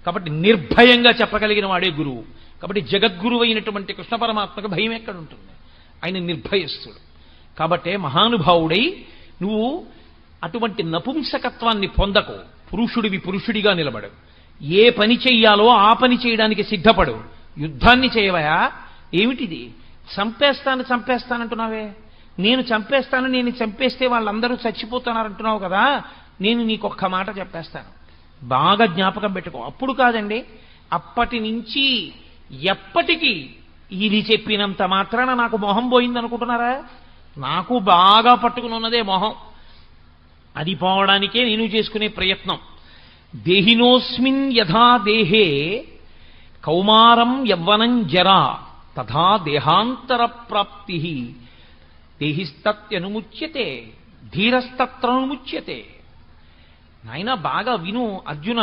కాబట్టి నిర్భయంగా చెప్పగలిగిన వాడే గురువు. కాబట్టి జగద్గురువు అయినటువంటి కృష్ణ పరమాత్మకు భయం ఎక్కడుంటుంది? ఆయన నిర్భయస్తుడు. కాబట్టే మహానుభావుడై నువ్వు అటువంటి నపుంసకత్వాన్ని పొందకు. పురుషుడివి పురుషుడిగా నిలబడు. ఏ పని చెయ్యాలో ఆ పని చేయడానికి సిద్ధపడు. యుద్ధాన్ని చేయవయా? ఏమిటిది? చంపేస్తానంటున్నావే. నేను చంపేస్తే వాళ్ళందరూ చచ్చిపోతున్నారంటున్నావు కదా. నేను నీకొక్క మాట చెప్పేస్తాను, బాగా జ్ఞాపకం పెట్టుకో. అప్పుడు కాదండి, అప్పటి నుంచి ఎప్పటికీ ఇది చెప్పినంత మాత్రాన నాకు మొహం పోయిందనుకుంటున్నారా? నాకు బాగా పట్టుకుని ఉన్నదే మొహం. అది పోవడానికే నేను చేసుకునే ప్రయత్నం. దేహినోస్మిన్ యథా దేహే కౌమారం యవ్వనం జరా తథా దేహాంతర ప్రాప్తి దేహిస్తత్యనుముచ్యతే ధీరస్తత్రనుముచ్యతే. నాయన బాగా విను అర్జున.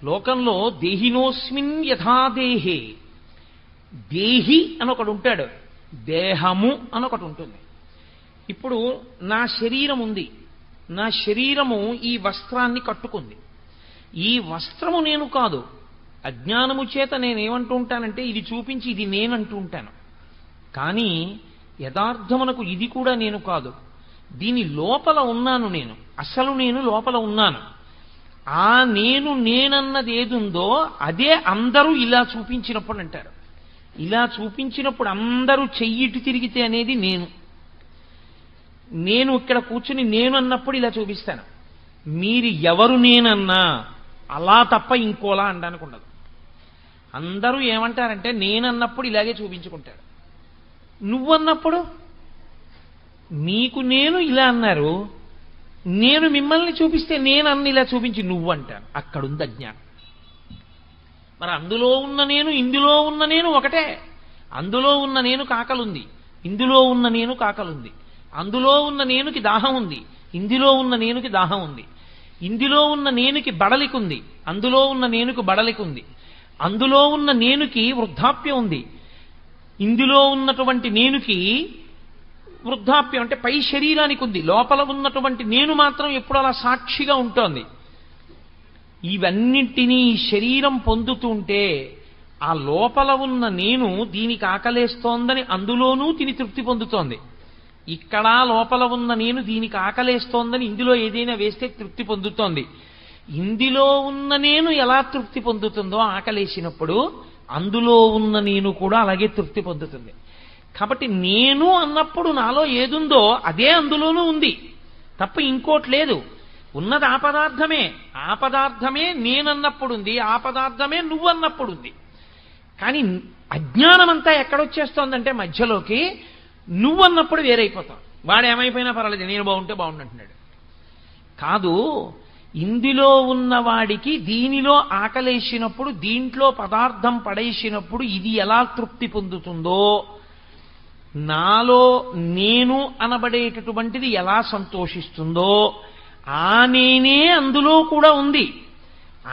లోకంలో దేహినోస్మిన్ యథా దేహే, దేహి అని ఒకడు ఉంటాడు, దేహము అని ఒకటి ఉంటుంది. ఇప్పుడు నా శరీరం ఉంది. నా శరీరము ఈ వస్త్రాన్ని కట్టుకుంది. ఈ వస్త్రము నేను కాదు. అజ్ఞానము చేత నేనేమంటూ ఉంటానంటే ఇది చూపించి ఇది నేనంటూ ఉంటాను. కానీ యథార్థమునకు ఇది కూడా నేను కాదు. దీని లోపల ఉన్నాను నేను. అసలు నేను లోపల ఉన్నాను. ఆ నేనన్నది ఏదుందో అదే అందరూ ఇలా చూపించినప్పుడు అంటారు. ఇలా చూపించినప్పుడు అందరూ చెయ్యిటు తిరిగితే అనేది నేను ఇక్కడ కూర్చుని నేను అన్నప్పుడు ఇలా చూపిస్తాను. మీరు ఎవరు నేనన్నా అలా తప్ప ఇంకోలా అనడానికి ఉండదు. అందరూ ఏమంటారంటే నేనన్నప్పుడు ఇలాగే చూపించుకుంటారు. నువ్వన్నప్పుడు మీకు నేను ఇలా అన్నారు, నేను మిమ్మల్ని చూపిస్తే నేనన్న ఇలా చూపించి నువ్వు అంటాను. అక్కడుంది అజ్ఞానం. మరి అందులో ఉన్న నేను ఇందులో ఉన్న నేను ఒకటే. అందులో ఉన్న నేను కాకలుంది, ఇందులో ఉన్న నేను కాకలుంది. అందులో ఉన్న నేనుకి దాహం ఉంది, ఇందులో ఉన్న నేనుకి దాహం ఉంది. ఇందులో ఉన్న నేనుకి బడలికుంది, అందులో ఉన్న నేనుకు బడలికుంది. అందులో ఉన్న నేనుకి వృద్ధాప్యం ఉంది, ఇందులో ఉన్నటువంటి నేనుకి వృద్ధాప్యం అంటే పై శరీరానికి ఉంది. లోపల ఉన్నటువంటి నేను మాత్రం ఎప్పుడు అలా సాక్షిగా ఉంటోంది. ఇవన్నింటినీ శరీరం పొందుతుంటే ఆ లోపల ఉన్న నేను దీనికి ఆకలేస్తోందని అందులోనూ తిని తృప్తి పొందుతోంది. ఇక్కడ లోపల ఉన్న నేను దీనికి ఆకలేస్తోందని ఇందులో ఏదైనా వేస్తే తృప్తి పొందుతోంది. ఇందులో ఉన్న నేను ఎలా తృప్తి పొందుతుందో ఆకలేసినప్పుడు అందులో ఉన్న నేను కూడా అలాగే తృప్తి పొందుతుంది. కాబట్టి నేను అన్నప్పుడు నాలో ఏదుందో అదే అందులోనూ ఉంది తప్ప ఇంకోటి లేదు. ఉన్నది ఆ పదార్థమే. ఆ పదార్థమే నేనన్నప్పుడు ఉంది, ఆ పదార్థమే నువ్వన్నప్పుడు ఉంది. కానీ అజ్ఞానమంతా ఎక్కడొచ్చేస్తోందంటే మధ్యలోకి నువ్వన్నప్పుడు వేరైపోతావు. వాడేమైపోయినా పర్వాలేదు, నేను బాగుంటే బాగుండంటున్నాడు. కాదు, ఇందులో ఉన్నవాడికి దీనిలో ఆకలేసినప్పుడు, దీంట్లో పదార్థం పడేసినప్పుడు ఇది ఎలా తృప్తి పొందుతుందో, నాలో నేను అనబడేటటువంటిది ఎలా సంతోషిస్తుందో, ఆ నేనే అందులో కూడా ఉంది.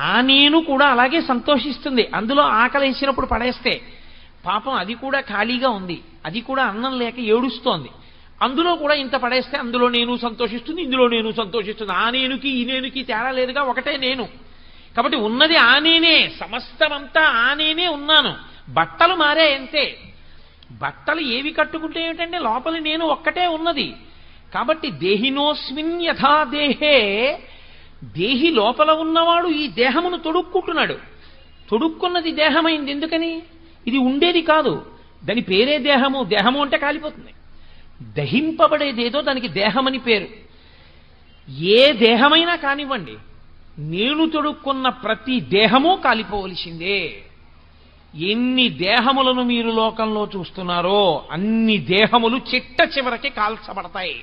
ఆ నేను కూడా అలాగే సంతోషిస్తుంది. అందులో ఆకలేసినప్పుడు పడేస్తే పాపం అది కూడా ఖాళీగా ఉంది, అది కూడా అన్నం లేక ఏడుస్తోంది. అందులో కూడా ఇంత పడేస్తే అందులో నేను సంతోషిస్తుంది, ఇందులో నేను సంతోషిస్తుంది. ఆ నేనుకి ఈ నేనుకి తేడా లేదుగా, ఒకటే నేను. కాబట్టి ఉన్నది ఆ నేనే, సమస్తమంతా ఆ నేనే ఉన్నాను. బట్టలు మారే అంతే. బట్టలు ఏవి కట్టుకుంటే ఏమిటంటే లోపల నేను ఒక్కటే ఉన్నది. కాబట్టి దేహినోస్మిన్ యథా దేహే, దేహి లోపల ఉన్నవాడు ఈ దేహమును తొడుక్కుంటున్నాడు. తొడుక్కున్నది దేహమైంది. ఎందుకని? ఇది ఉండేది కాదు, దాని పేరే దేహము. దేహము అంటే కాలిపోతుంది. దహింపబడేదేదో దానికి దేహమని పేరు. ఏ దేహమైనా కానివ్వండి, నేను తొడుక్కున్న ప్రతి దేహము కాలిపోవలసిందే. ఎన్ని దేహములను మీరు లోకంలో చూస్తున్నారో అన్ని దేహములు చిట్ట చివరికి కాల్చబడతాయి.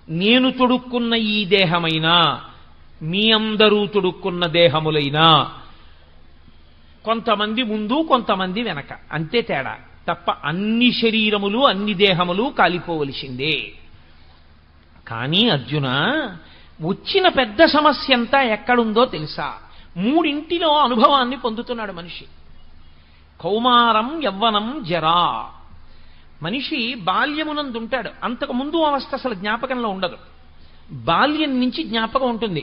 నేను తొడుక్కున్న ఈ దేహమైనా, మీ అందరూ తొడుక్కున్న దేహములైనా కొంతమంది ముందు కొంతమంది వెనక, అంతే తేడా తప్ప అన్ని శరీరములు అన్ని దేహములు కాలిపోవలసిందే. కానీ అర్జున, వచ్చిన పెద్ద సమస్య అంతా ఎక్కడుందో తెలుసా? మూడింటిలో అనుభవాన్ని పొందుతున్నాడు మనిషి. కౌమారం, యవ్వనం, జరా. మనిషి బాల్యమునందుంటాడు. అంతకు ముందు అవస్థ అసలు జ్ఞాపకంలో ఉండదు. బాల్యం నుంచి జ్ఞాపకం ఉంటుంది.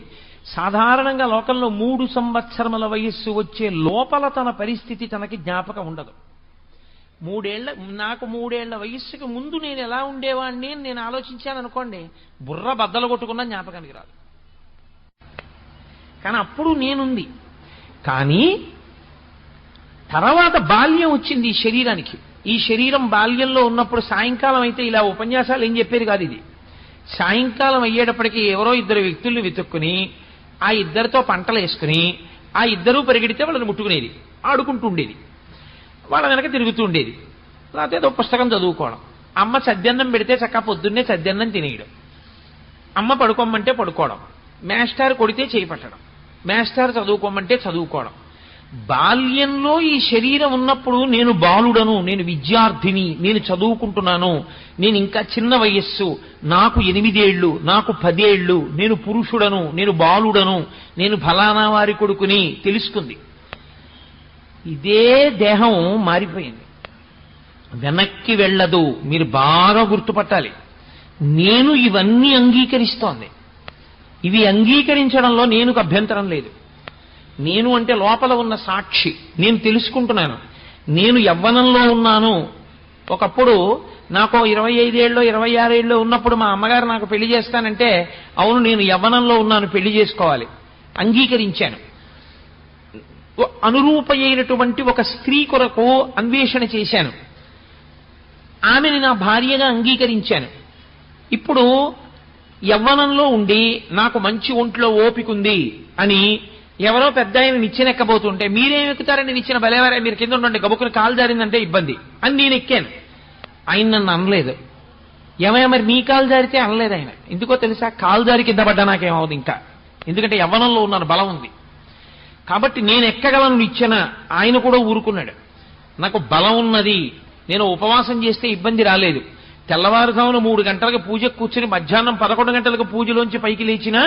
సాధారణంగా లోకంలో 3 సంవత్సరముల వయస్సు వచ్చే లోపల తన పరిస్థితి తనకి జ్ఞాపకం ఉండదు. నాకు 3 ఏళ్ల వయస్సుకి ముందు నేను ఎలా ఉండేవాడిని అని నేను ఆలోచించాను అనుకోండి, బుర్ర బద్దలు కొట్టుకున్న జ్ఞాపకానికి రాదు. కానీ అప్పుడు నేనుంది. కానీ తర్వాత బాల్యం వచ్చింది ఈ శరీరానికి. ఈ శరీరం బాల్యంలో ఉన్నప్పుడు సాయంకాలం అయితే ఇలా ఉపన్యాసాలు ఏం చెప్పేది కాదు. ఇది సాయంకాలం అయ్యేటప్పటికీ ఎవరో 2 వ్యక్తుల్ని వెతుక్కుని ఆ 2తో పంటలు వేసుకుని ఆ 2 పరిగెడితే వాళ్ళని ముట్టుకునేది, ఆడుకుంటూ ఉండేది, వాళ్ళ వెనక తిరుగుతూ ఉండేది. లేకపోతే ఏదో పుస్తకం చదువుకోవడం. అమ్మ సద్దన్నం పెడితే చక్కగా పొద్దున్నే సద్దన్నం తినేయడం, అమ్మ పడుకోమంటే పడుకోవడం, మేస్టార్ కొడితే చేయి పట్టడం, మేస్టార్ చదువుకోమంటే చదువుకోవడం. బాల్యంలో ఈ శరీరం ఉన్నప్పుడు నేను బాలుడను, నేను విద్యార్థిని, నేను చదువుకుంటున్నాను, నేను ఇంకా చిన్న వయస్సు, నాకు 8 ఏళ్ళు, నాకు 10 ఏళ్ళు, నేను పురుషుడను, నేను బాలుడను, నేను ఫలానా వారి కొడుకుని తెలుసుకుంది. ఇదే దేహం మారిపోయింది, వెనక్కి వెళ్ళదు. మీరు బాగా గుర్తుపట్టాలి. నేను ఇవన్నీ అంగీకరిస్తోంది. ఇవి అంగీకరించడంలో నేనుకు అభ్యంతరం లేదు. నేను అంటే లోపల ఉన్న సాక్షి, నేను తెలుసుకుంటున్నాను. నేను యవ్వనంలో ఉన్నాను. ఒకప్పుడు నాకు 25 ఏళ్ళో 26 ఏళ్ళో ఉన్నప్పుడు మా అమ్మగారు నాకు పెళ్లి చేస్తానంటే అవును నేను యవ్వనంలో ఉన్నాను, పెళ్లి చేసుకోవాలి, అంగీకరించాను. అనురూప అయినటువంటి ఒక స్త్రీ కొరకు అన్వేషణ చేశాను, ఆమెని నా భార్యగా అంగీకరించాను. ఇప్పుడు యవ్వనంలో ఉండి నాకు మంచి ఒంట్లో ఓపికంది అని ఎవరో పెద్ద ఆయన నిచ్చెనెక్కబోతుంటే మీరేం ఎక్కుతారని నిచ్చిన బలేవారే, మీరు కింద ఉండండి, గబుక్కుని కాలు జారిందంటే ఇబ్బంది అని నేను ఎక్కాను. ఆయన నన్ను అనలేదు. ఏమయ్యా మరి నీ కాలు జారితే అనలేదు ఆయన. ఎందుకో తెలుసా? కాలు జారి కింద పడ్డా నాకేమవుతుంది ఇంకా, ఎందుకంటే యవ్వనంలో ఉన్నాను, బలం ఉంది కాబట్టి నేను ఎక్కగలను నిచ్చెన. ఆయన కూడా ఊరుకున్నాడు. నాకు బలం ఉన్నది, నేను ఉపవాసం చేస్తే ఇబ్బంది రాలేదు. తెల్లవారుజామున 3 గంటలకు పూజకు కూర్చుని మధ్యాహ్నం 11 గంటలకు పూజలోంచి పైకి లేచినా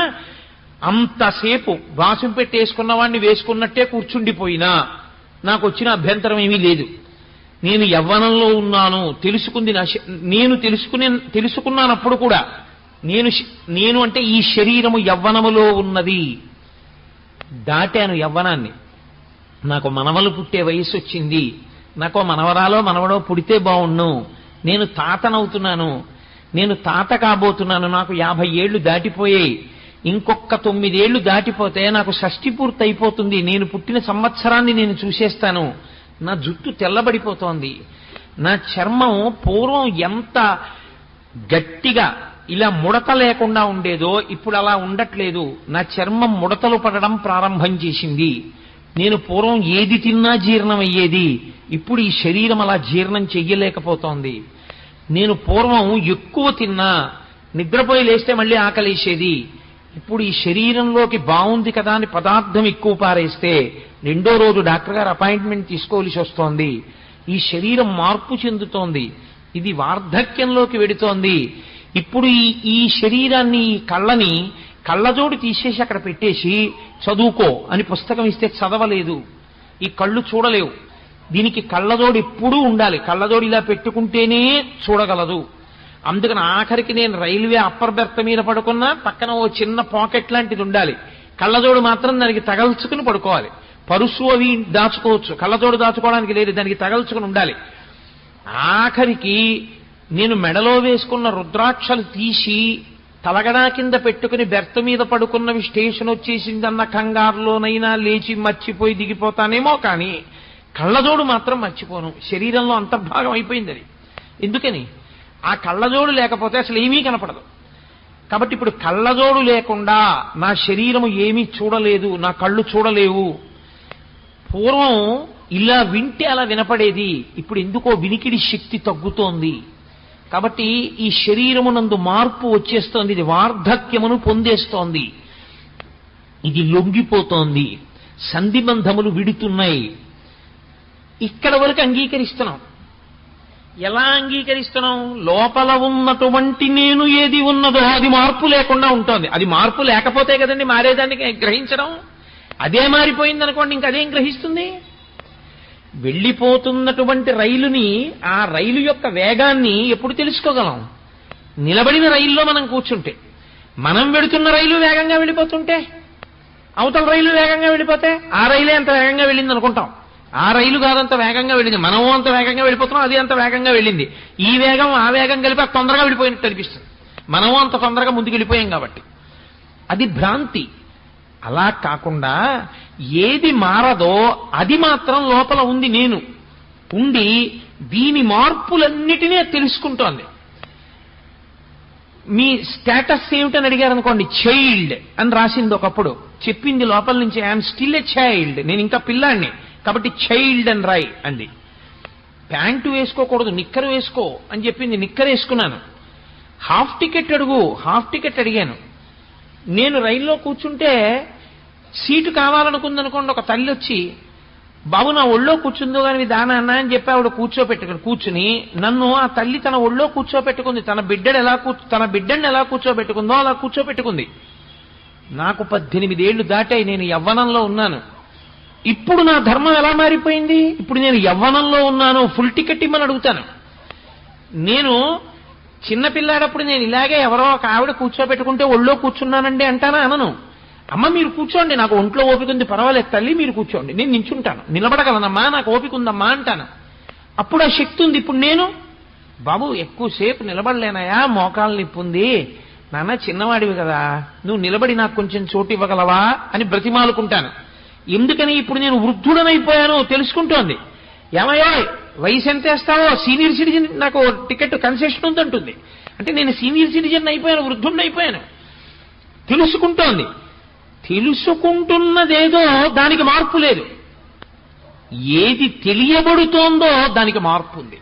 అంతసేపు వాసం పెట్టేసుకున్న వాడిని వేసుకున్నట్టే కూర్చుండిపోయినా నాకు వచ్చిన అభ్యంతరం ఏమీ లేదు. నేను యవ్వనంలో ఉన్నాను, తెలుసుకుంది నేను తెలుసుకున్నానప్పుడు కూడా నేను అంటే ఈ శరీరము యవ్వనములో ఉన్నది. దాటాను యవ్వనాన్ని. నాకు మనవలు పుట్టే వయసు వచ్చింది, నాకు మనవరాలో మనవడో పుడితే బావుణ్ణు, నేను తాతనవుతున్నాను, నేను తాత కాబోతున్నాను, నాకు 50 ఏళ్లు దాటిపోయాయి, ఇంకొక 9 ఏళ్లు దాటిపోతే నాకు షష్ఠి పూర్తి అయిపోతుంది, నేను పుట్టిన సంవత్సరాన్ని నేను చూసేస్తాను, నా జుట్టు తెల్లబడిపోతోంది, నా చర్మం పూర్వం ఎంత గట్టిగా ఇలా ముడత లేకుండా ఉండేదో ఇప్పుడు అలా ఉండట్లేదు, నా చర్మం ముడతలు పడడం ప్రారంభం చేసింది, నేను పూర్వం ఏది తిన్నా జీర్ణం అయ్యేది, ఇప్పుడు ఈ శరీరం అలా జీర్ణం చెయ్యలేకపోతోంది, నేను పూర్వం ఎక్కువ తిన్నా నిద్రపోయి లేస్తే మళ్ళీ ఆకలేసేది, ఇప్పుడు ఈ శరీరంలోకి బాగుంది కదా అని పదార్థం ఎక్కువ పారేస్తే 2వ రోజు డాక్టర్ గారు అపాయింట్మెంట్ తీసుకోవలసి వస్తోంది, ఈ శరీరం మార్పు చెందుతోంది, ఇది వార్ధక్యంలోకి వెడుతోంది. ఇప్పుడు ఈ శరీరాన్ని, ఈ కళ్ళని కళ్ళజోడు తీసేసి అక్కడ పెట్టేసి చదువుకో అని పుస్తకం ఇస్తే చదవలేదు, ఈ కళ్ళు చూడలేవు, దీనికి కళ్ళజోడు ఎప్పుడూ ఉండాలి, కళ్ళజోడు ఇలా పెట్టుకుంటేనే చూడగలదు. అందుకని ఆఖరికి నేను రైల్వే అప్పర్ బెర్త్ మీద పడుకున్నా పక్కన ఓ చిన్న పాకెట్ లాంటిది ఉండాలి, కళ్ళజోడు మాత్రం దానికి తగల్చుకుని పడుకోవాలి. పరుసు అవి దాచుకోవచ్చు, కళ్ళజోడు దాచుకోవడానికి లేదు, దానికి తగల్చుకుని ఉండాలి. ఆఖరికి నేను మెడలో వేసుకున్న రుద్రాక్షలు తీసి తలగడా కింద పెట్టుకుని బెర్త్ మీద పడుకున్నవి స్టేషన్ వచ్చేసిందన్న కంగారులోనైనా లేచి మర్చిపోయి దిగిపోతానేమో కానీ కళ్ళజోడు మాత్రం మర్చిపోను. శరీరంలో అంతర్భాగం అయిపోయింది అది. ఎందుకని? ఆ కళ్ళజోడు లేకపోతే అసలు ఏమీ కనపడదు. కాబట్టి ఇప్పుడు కళ్ళజోడు లేకుండా నా శరీరము ఏమీ చూడలేదు, నా కళ్ళు చూడలేవు. పూర్వం ఇలా వింటే అలా వినపడేది, ఇప్పుడు ఎందుకో వినికిడి శక్తి తగ్గుతోంది. కాబట్టి ఈ శరీరమునందు మార్పు వచ్చేస్తోంది, ఇది వార్ధక్యమును పొందేస్తోంది, ఇది లొంగిపోతోంది, సంధిబంధములు విడుతున్నాయి. ఇక్కడ వరకు అంగీకరిస్తున్నాం. ఎలా అంగీకరిస్తున్నాం? లోపల ఉన్నటువంటి నేను ఏది ఉన్నదో అది మార్పు లేకుండా ఉంటుంది. అది మార్పు లేకపోతే కదండి మారేదానికి గ్రహించడం. అదే మారిపోయిందనుకోండి ఇంక అదేం గ్రహిస్తుంది? వెళ్ళిపోతున్నటువంటి రైలుని, ఆ రైలు యొక్క వేగాన్ని ఎప్పుడు తెలుసుకోగలం? నిలబడిన రైల్లో మనం కూర్చుంటే. మనం వెడుతున్న రైలు వేగంగా వెళ్ళిపోతుంటే అవతల రైలు వేగంగా వెళ్ళిపోతే ఆ రైలే అంత వేగంగా వెళ్ళింది అనుకుంటాం. ఆ రైలు కాదంత వేగంగా వెళ్ళింది, మనము అంత వేగంగా వెళ్ళిపోతున్నాం, అది అంత వేగంగా వెళ్ళింది. ఈ వేగం ఆ వేగం కలిపి అది తొందరగా వెళ్ళిపోయినట్టు అనిపిస్తుంది. మనము అంత తొందరగా ముందుకు వెళ్ళిపోయాం కాబట్టి. అది భ్రాంతి. అలా కాకుండా ఏది మారదో అది మాత్రం లోపల ఉంది. నేను ఉండి దీని మార్పులన్నిటినీ తెలుసుకుంటోంది. మీ స్టేటస్ ఏమిటని అడిగారు అనుకోండి, చైల్డ్ అని రాసింది ఒకప్పుడు, చెప్పింది లోపల నుంచి ఐఎమ్ స్టిల్ ఎ చైల్డ్, నేను ఇంకా పిల్లాడిని కాబట్టి చైల్డ్ అని రాయి అంది. ప్యాంటు వేసుకోకూడదు, నిక్కరు వేసుకో అని చెప్పింది, నిక్కర్ వేసుకున్నాను. హాఫ్ టికెట్ అడుగు, హాఫ్ టికెట్ అడిగాను. నేను రైల్లో కూర్చుంటే సీటు కావాలనుకుందనుకోండి, ఒక తల్లి వచ్చి బాబు నా ఒళ్ళో కూర్చుందో కానీ దానా అన్న అని చెప్పి ఆవిడ కూర్చుని నన్ను ఆ తల్లి తన ఒళ్ళో కూర్చోపెట్టుకుంది. తన బిడ్డని ఎలా కూర్చోబెట్టుకుందో అలా కూర్చోపెట్టుకుంది. నాకు 18 ఏళ్లు దాటాయి, నేను యవ్వనంలో ఉన్నాను. ఇప్పుడు నా ధర్మం ఎలా మారిపోయింది? ఇప్పుడు నేను యవ్వనంలో ఉన్నాను, ఫుల్ టికెట్ ఇమ్మని అడుగుతాను. నేను చిన్నపిల్లాడప్పుడు నేను ఇలాగే ఎవరో ఒక ఆవిడ కూర్చోబెట్టుకుంటే ఒళ్ళో కూర్చున్నానండి అంటానా? అనను. అమ్మ మీరు కూర్చోండి, నాకు ఒంట్లో ఓపిక ఉంది, పర్వాలేదు తల్లి మీరు కూర్చోండి, నేను నించుంటాను, నిలబడగలనమ్మా, నాకు ఓపిక ఉందమ్మా అంటాను. అప్పుడు ఆ శక్తి ఉంది. ఇప్పుడు నేను బాబు ఎక్కువసేపు నిలబడలేనయా, మోకాలు నొప్పి ఉంది, నాన్న చిన్నవాడివి కదా, నువ్వు నిలబడి నాకు కొంచెం చోటు ఇవ్వగలవా అని బ్రతిమాలుకుంటాను. ఎందుకని? ఇప్పుడు నేను వృద్ధుడనైపోయాను తెలుసుకుంటోంది. ఏమయ్యో వయసు ఎంత వేస్తావో, సీనియర్ సిటిజన్ నాకు టికెట్ కన్సెషన్ ఉందంటుంది. అంటే నేను సీనియర్ సిటిజన్ అయిపోయాను, వృద్ధుడిని అయిపోయాను. తెలుసుకుంటోంది. తెలుసుకుంటున్నదేదో దానికి మార్పు లేదు. ఏది తెలియబడుతోందో దానికి మార్పు ఉంది.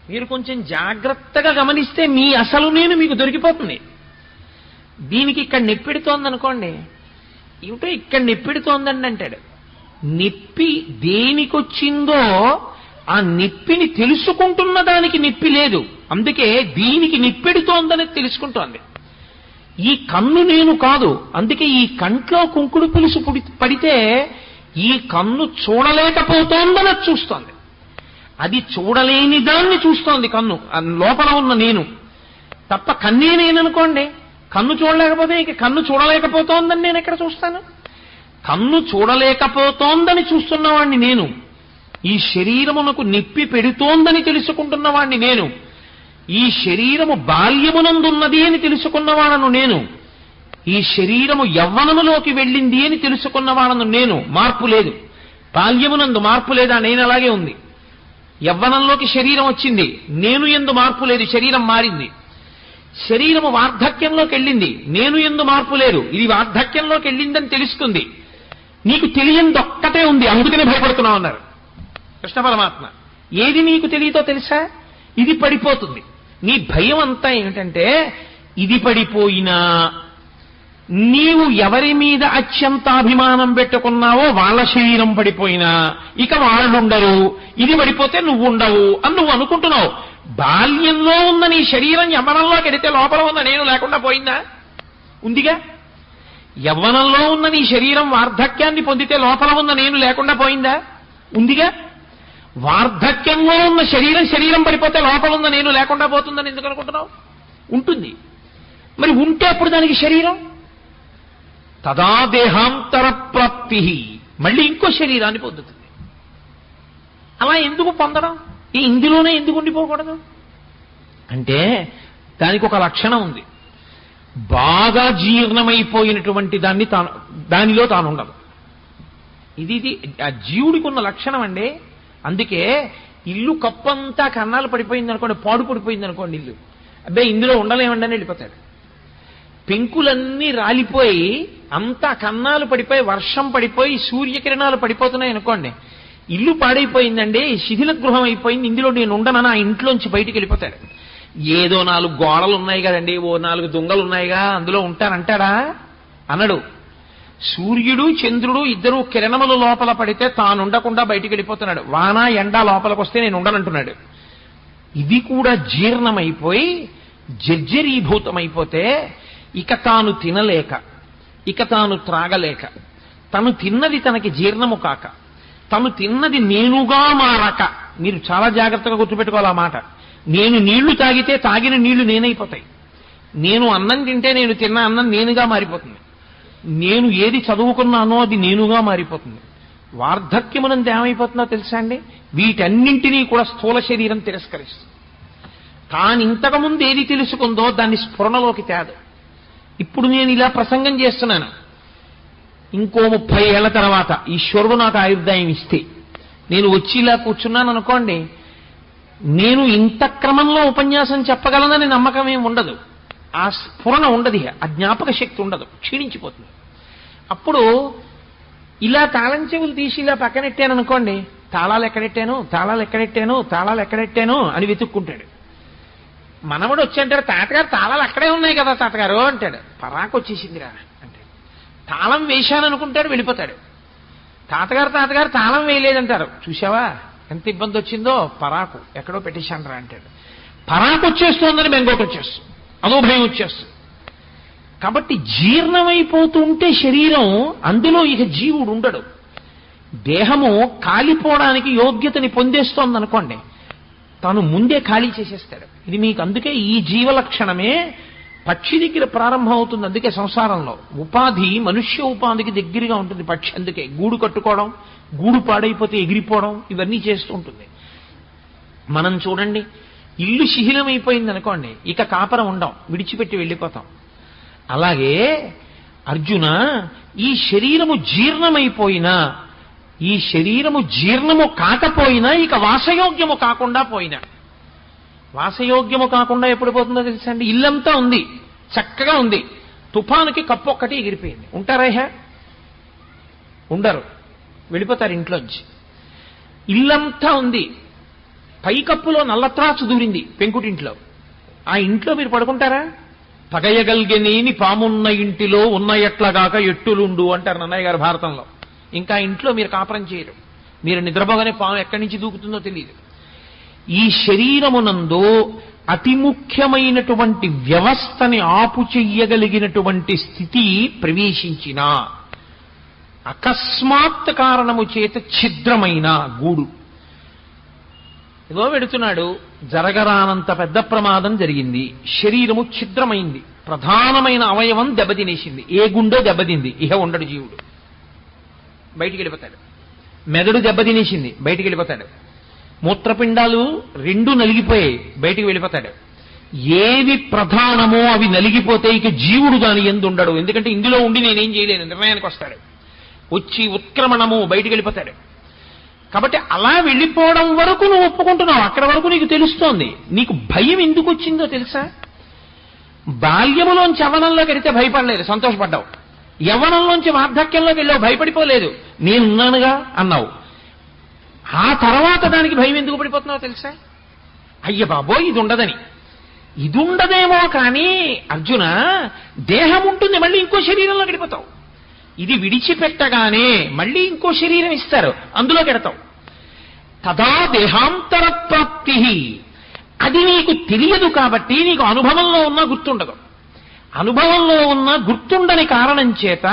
మీరు కొంచెం జాగ్రత్తగా గమనిస్తే మీ అసలు నేను మీకు దొరికిపోతుంది. దీనికి ఇక్కడ నెప్పెడుతోందనుకోండి, ఏమిటో ఇక్కడ నెప్పెడుతోందండి అంటాడు. నొప్పి దేనికొచ్చిందో ఆ నొప్పిని తెలుసుకుంటున్న దానికి నొప్పి లేదు, అందుకే దీనికి నొప్పెడుతోందని తెలుసుకుంటోంది. ఈ కన్ను నేను కాదు, అందుకే ఈ కంట్లో కుంకుడు పులుసు పడితే ఈ కన్ను చూడలేకపోతోందని చూస్తోంది. అది చూడలేని దాన్ని చూస్తోంది కన్ను, లోపల ఉన్న నేను తప్ప. కన్నే నేననుకోండి, కన్ను చూడలేకపోతే ఇక కన్ను చూడలేకపోతోందని నేను ఎక్కడ చూస్తాను? కన్ను చూడలేకపోతోందని చూస్తున్నవాణ్ణి నేను. ఈ శరీరమునకు నొప్పి పెడుతోందని తెలుసుకుంటున్నవాణ్ణి నేను. ఈ శరీరము బాల్యమునందున్నది అని తెలుసుకున్నవాడను నేను. ఈ శరీరము యవ్వనములోకి వెళ్ళింది అని తెలుసుకున్నవాడను నేను. మార్పు లేదు. బాల్యమునందు మార్పు లేదా, నేను అలాగే ఉంది. యవ్వనంలోకి శరీరం వచ్చింది, నేను ఎందు మార్పు లేదు, శరీరం మారింది. శరీరము వార్ధక్యంలోకి వెళ్ళింది, నేను ఎందు మార్పు లేదు, ఇది వార్ధక్యంలోకి వెళ్ళిందని తెలుస్తుంది. నీకు తెలియంది ఒక్కటే ఉంది, అందుకనే భయపడుతున్నావు అన్నారు కృష్ణ పరమాత్మ. ఏది నీకు తెలియదో తెలుసా? ఇది పడిపోతుంది. నీ భయం అంతా ఏమిటంటే, ఇది పడిపోయినా నీవు ఎవరి మీద అత్యంతాభిమానం పెట్టుకున్నావో వాళ్ళ శరీరం పడిపోయినా ఇక వాళ్ళుండరు, ఇది పడిపోతే నువ్వు ఉండవు అని నువ్వు అనుకుంటున్నావు. బాల్యంలో ఉన్న నీ శరీరం యవ్వనంలోకి ఎడితే లోపల ఉన్న నేను లేకుండా పోయిందా? ఉందిగా. యవ్వనంలో ఉన్న నీ శరీరం వార్ధక్యాన్ని పొందితే లోపల ఉన్న నేను లేకుండా పోయిందా? ఉందిగా. వార్ధక్యంలో ఉన్న శరీరం పడిపోతే లోపల ఉన్న నేను లేకుండా పోతుందని ఎందుకు అనుకుంటున్నావు? ఉంటుంది. మరి ఉంటే అప్పుడు దానికి శరీరం తదా దేహాంతర ప్రాప్తి, మళ్ళీ ఇంకో శరీరాన్ని పొందుతుంది. అలా ఎందుకు పొందడం? ఇందులోనే ఎందుకు ఉండిపోకూడదు? అంటే దానికి ఒక లక్షణం ఉంది. బాగా జీర్ణమైపోయినటువంటి దానిలో తాను ఉండదు. ఇది ఆ జీవుడికి ఉన్న లక్షణం అండి. అందుకే ఇల్లు కప్పంతా కన్నాలు పడిపోయింది అనుకోండి, పాడు పడిపోయింది అనుకోండి ఇల్లు, అబ్బాయి ఇందులో ఉండలేమండి అని వెళ్ళిపోతాడు. పెంకులన్నీ రాలిపోయి అంతా కన్నాలు పడిపోయి వర్షం పడిపోయి సూర్యకిరణాలు పడిపోతున్నాయి అనుకోండి, ఇల్లు పాడైపోయిందండి, శిథిల గృహం అయిపోయింది, ఇందులో నేను ఉండనని ఆ ఇంట్లోంచి బయటికి వెళ్ళిపోతాడు. ఏదో 4 గోడలు ఉన్నాయి కదండి, ఓ 4 దుంగలు ఉన్నాయిగా అందులో ఉంటానంటాడా? అనడు. సూర్యుడు చంద్రుడు ఇద్దరు కిరణముల లోపల పడితే తానుండకుండా బయటికి వెళ్ళిపోతున్నాడు. వాన ఎండ లోపలికి వస్తే నేను ఉండనంటున్నాడు. ఇది కూడా జీర్ణమైపోయి జర్జరీభూతమైపోతే ఇక తాను తినలేక, ఇక తాను త్రాగలేక, తను తిన్నది తనకి జీర్ణము కాక, తను తిన్నది నేనుగా మారక. మీరు చాలా జాగ్రత్తగా గుర్తుపెట్టుకోవాలి ఆ మాట. నేను నీళ్లు తాగితే తాగిన నీళ్లు నేనైపోతాయి. నేను అన్నం తింటే నేను తిన్న అన్నం నేనుగా మారిపోతుంది. నేను ఏది చదువుకున్నానో అది నేనుగా మారిపోతుంది. వార్ధక్యమునంత ఏమైపోతుందో తెలుసా అండి? వీటన్నింటినీ కూడా స్థూల శరీరం తిరస్కరిస్తుంది. తాను ఇంతకుముందు ఏది తెలుసుకుందో దాన్ని స్ఫురణలోకి తేదు. ఇప్పుడు నేను ఇలా ప్రసంగం చేస్తున్నాను, ఇంకో 30 ఏళ్ల తర్వాత ఈశ్వరుడు నాకు ఆయుర్దాయం ఇస్తే నేను వచ్చి ఇలా కూర్చున్నాను అనుకోండి, నేను ఇంత క్రమంలో ఉపన్యాసం చెప్పగలనని నమ్మకం ఏమి ఉండదు. ఆ స్ఫురణ ఉండదు, ఆ జ్ఞాపక శక్తి ఉండదు, క్షీణించిపోతుంది. అప్పుడు ఇలా తాళం చెవులు తీసి ఇలా పక్కనెట్టాను అనుకోండి, తాళాలు ఎక్కడెట్టాను అని వెతుక్కుంటాడు. మనవడు వచ్చి అంటాడు, తాతగారు తాళాలు అక్కడే ఉన్నాయి కదా తాతగారు అంటాడు. పరాకు వచ్చేసిందిరా అంటే తాళం వేశాను అనుకుంటాడు, వెళ్ళిపోతాడు. తాతగారు తాళం వేయలేదంటారు. చూసావా ఎంత ఇబ్బంది వచ్చిందో, పరాకు ఎక్కడో పెట్టేశానరా అంటాడు. పరాకు వచ్చేస్తోందని బెంగోటి వచ్చేస్తుంది, అదో భయం వచ్చేస్తుంది. కాబట్టి జీర్ణమైపోతుంటే శరీరం, అందులో ఇక జీవుడు ఉండడు. దేహము కాలిపోవడానికి యోగ్యతని పొందేస్తోందనుకోండి, తాను ముందే ఖాళీ చేసేస్తాడు. ఇది మీకు అందుకే ఈ జీవలక్షణమే పక్షి దగ్గర ప్రారంభం అవుతుంది. అందుకే సంసారంలో ఉపాధి మనుష్య ఉపాధికి దగ్గరగా ఉంటుంది పక్షి. అందుకే గూడు కట్టుకోవడం, గూడు పాడైపోతే ఎగిరిపోవడం, ఇవన్నీ చేస్తూ ఉంటుంది. మనం చూడండి, ఇల్లు శిథిలమైపోయింది అనుకోండి, ఇక కాపరం ఉండం, విడిచిపెట్టి వెళ్ళిపోతాం. అలాగే అర్జున, ఈ శరీరము జీర్ణమైపోయినా, ఈ శరీరము జీర్ణము కాకపోయినా, ఇక వాసయోగ్యము కాకుండా పోయినా, వాసయోగ్యము కాకుండా ఎప్పుడు పోతుందో తెలుసా అండి? ఇల్లంతా ఉంది, చక్కగా ఉంది, తుఫానుకి కప్పు ఒక్కటి ఎగిరిపోయింది. ఉంటారా? ఉండరు, వెళ్ళిపోతారు ఇంట్లోంచి. ఇల్లంతా ఉంది, పైకప్పులో నల్లత్రాసు దూరింది పెంకుటింట్లో, ఆ ఇంట్లో మీరు పడుకుంటారా? పగయగల్గెనేని పామున్న ఇంటిలో ఉన్న ఎట్లగాక ఎట్టులుండు అంటారు నన్నయ్య గారు భారతంలో. ఇంకా ఇంట్లో మీరు కాపురం చేయరు. మీరు నిద్రపోగానే పాము ఎక్కడి నుంచి దూకుతుందో తెలియదు. ఈ శరీరమునందు అతి ముఖ్యమైనటువంటి వ్యవస్థని ఆపు చెయ్యగలిగినటువంటి స్థితి ప్రవేశించిన అకస్మాత్ కారణము చేత ఛిద్రమైన గూడు, ఏదో వెడుతున్నాడు, జరగరానంత పెద్ద ప్రమాదం జరిగింది, శరీరము ఛిద్రమైంది, ప్రధానమైన అవయవం దెబ్బతినేసింది. ఏ గుండె దెబ్బతింది, ఇహ ఉండడు జీవుడు, బయటికి వెళ్ళిపోతాడు. మెదడు దెబ్బతినేసింది, బయటికి వెళ్ళిపోతాడు. మూత్రపిండాలు 2 నలిగిపోయాయి, బయటికి వెళ్ళిపోతాడు. ఏవి ప్రధానమో అవి నలిగిపోతే ఇక జీవుడు దాని ఎందు ఉండడు. ఎందుకంటే ఇందులో ఉండి నేనేం చేయలేను నిర్ణయానికి వస్తాడు. వచ్చి ఉత్క్రమణము, బయటికి వెళ్ళిపోతాడు. కాబట్టి అలా వెళ్ళిపోవడం వరకు నువ్వు ఒప్పుకుంటున్నావు, అక్కడ వరకు నీకు తెలుస్తోంది. నీకు భయం ఎందుకు వచ్చిందో తెలుసా? బాల్యములోంచి యవ్వనంలోకి వెళితే భయపడలేదు, సంతోషపడ్డావు. యవ్వనంలోంచి వార్ధక్యంలోకి వెళ్ళావు, భయపడిపోలేదు, నేనున్నానుగా అన్నావు. ఆ తర్వాత దానికి భయం ఎందుకు పడిపోతున్నావు తెలుసా? అయ్య బాబోయ్ ఇది ఉండదని. ఇది ఉండదేమో కానీ అర్జున, దేహం ఉంటుంది, మళ్ళీ ఇంకో శరీరంలో గడిపోతావు. ఇది విడిచిపెట్టగానే మళ్ళీ ఇంకో శరీరం ఇస్తారు, అందులో గెడతావు. తదా దేహాంతర ప్రాప్తి, అది నీకు తెలియదు కాబట్టి నీకు అనుభవంలో ఉన్నా గుర్తుండదు. అనుభవంలో ఉన్న గుర్తుండని కారణం చేత,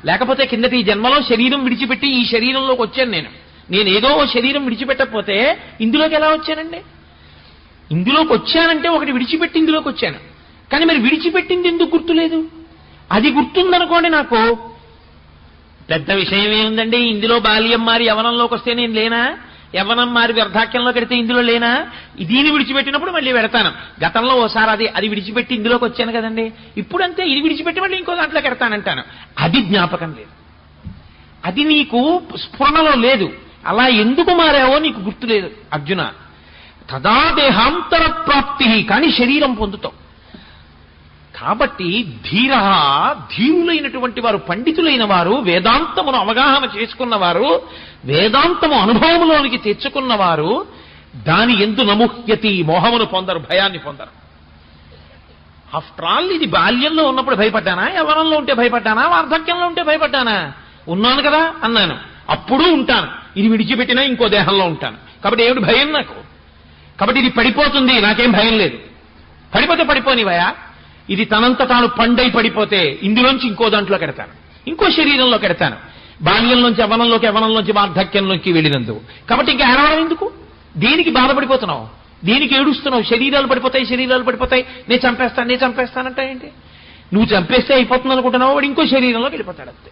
లేకపోతే కిందటి ఈ జన్మలో శరీరం విడిచిపెట్టి ఈ శరీరంలోకి వచ్చాను నేనేదో శరీరం విడిచిపెట్టకపోతే ఇందులోకి ఎలా వచ్చానండి? ఇందులోకి వచ్చానంటే ఒకటి విడిచిపెట్టి ఇందులోకి వచ్చాను. కానీ మరి విడిచిపెట్టింది ఎందుకు గుర్తులేదు? అది గుర్తుందనుకోండి, నాకు పెద్ద విషయం ఏముందండి, ఇందులో బాల్యం మారి యవనంలోకి వస్తే నేను లేనా? యవ్వనం మారి వార్ధక్యంలోకి వెడితే ఇందులో లేనా? దీన్ని విడిచిపెట్టినప్పుడు మళ్ళీ వెడతాను. గతంలో ఓసారి అది విడిచిపెట్టి ఇందులోకి వచ్చాను కదండి, ఇప్పుడంతే ఇది విడిచిపెట్టి మళ్ళీ ఇంకో దాంట్లోకి వెడతానంటాను. అది జ్ఞాపకం లేదు, అది నీకు స్ఫురణలో లేదు. అలా ఎందుకు మారావో నీకు గుర్తులేదు అర్జున. తదా దేహాంతర ప్రాప్తి, కానీ శరీరం పొందుతావు. కాబట్టి ధీరులైనటువంటి వారు, పండితులైన వారు, వేదాంతమును అవగాహన చేసుకున్నవారు, వేదాంతము అనుభవంలోనికి తెచ్చుకున్నవారు దాని ఎందు నముహ్యతి, మోహమును పొందరు, భయాన్ని పొందరు. ఆఫ్టర్ ఆల్ ఇది బాల్యంలో ఉన్నప్పుడు భయపడ్డానా? యవ్వనంలో ఉంటే భయపడ్డానా? వార్ధక్యంలో ఉంటే భయపడ్డానా? ఉన్నాను కదా అన్నాను, అప్పుడు ఉంటాను. ఇది విడిచిపెట్టినా ఇంకో దేహంలో ఉంటాను. కాబట్టి ఏమిటి భయం నాకు? కాబట్టి ఇది పడిపోతుంది, నాకేం భయం లేదు. పడిపోతే పడిపోనివయా, ఇది తనంత తాను పండై పడిపోతే ఇందులోంచి ఇంకో దాంట్లో కెడతాను, ఇంకో శరీరంలో కెడతాను. బాల్యంలోంచి యవ్వనంలోకి, యవ్వనంలోంచి వార్ధక్యంలోకి వెళ్ళినందుకు. కాబట్టి ఇంకా ఏడవడం ఎందుకు? దేనికి బాధపడిపోతున్నావు? దేనికి ఏడుస్తున్నావు? శరీరాలు పడిపోతాయి, శరీరాలు పడిపోతాయి, నేను చంపేస్తానంటే ఏంటి? నువ్వు చంపేస్తే అయిపోతుంది అనుకుంటున్నావా, వాడు ఇంకో శరీరంలోకి వెళ్ళిపోతాడు అంతే.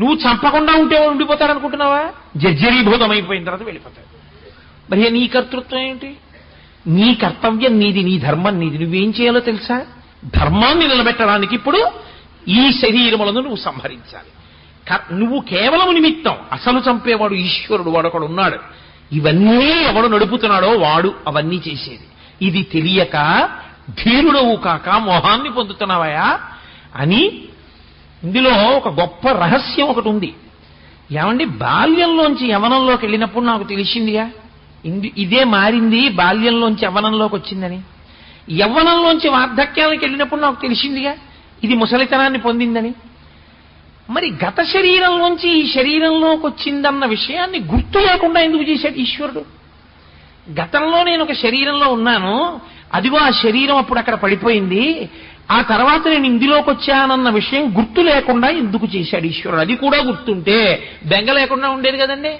నువ్వు చంపకుండా ఉంటే వాడు ఉండిపోతాడు అనుకుంటున్నావా, జర్జరీభూతం అయిపోయిన తర్వాత వెళ్ళిపోతాడు. మరి నీ కర్తృత్వం ఏంటి? నీ కర్తవ్యం నీది, నీ ధర్మం నీది. నువ్వేం చేయాలో తెలుసా? ధర్మాన్ని నిలబెట్టడానికి ఇప్పుడు ఈ శరీరములను నువ్వు సంహరించాలి. నువ్వు కేవలం నిమిత్తం, అసలు చంపేవాడు ఈశ్వరుడు, వాడు ఒకడు ఉన్నాడు. ఇవన్నీ ఎవడు నడుపుతున్నాడో వాడు అవన్నీ చేసేది. ఇది తెలియక ధీరుడవు కాక మోహాన్ని పొందుతున్నావయా అని. ఇందులో ఒక గొప్ప రహస్యం ఒకటి ఉంది. ఏమండి, బాల్యంలోంచి యవనంలోకి వెళ్ళినప్పుడు నాకు తెలిసిందిగా ఇదే మారింది, బాల్యంలోంచి యవ్వనంలోకి వచ్చిందని. యవ్వనంలోంచి వార్ధక్యానికి వెళ్ళినప్పుడు నాకు తెలిసిందిగా ఇది ముసలితనాన్ని పొందిందని. మరి గత శరీరంలోంచి ఈ శరీరంలోకి వచ్చిందన్న విషయాన్ని గుర్తు లేకుండా ఎందుకు చేశాడు ఈశ్వరుడు? గతంలో నేను ఒక శరీరంలో ఉన్నాను, అదిగో ఆ శరీరం అప్పుడు అక్కడ పడిపోయింది, ఆ తర్వాత నేను ఇందులోకి వచ్చానన్న విషయం గుర్తు లేకుండా ఎందుకు చేశాడు ఈశ్వరుడు? అది కూడా గుర్తుంటే బెంగ లేకుండా ఉండేది కదండి.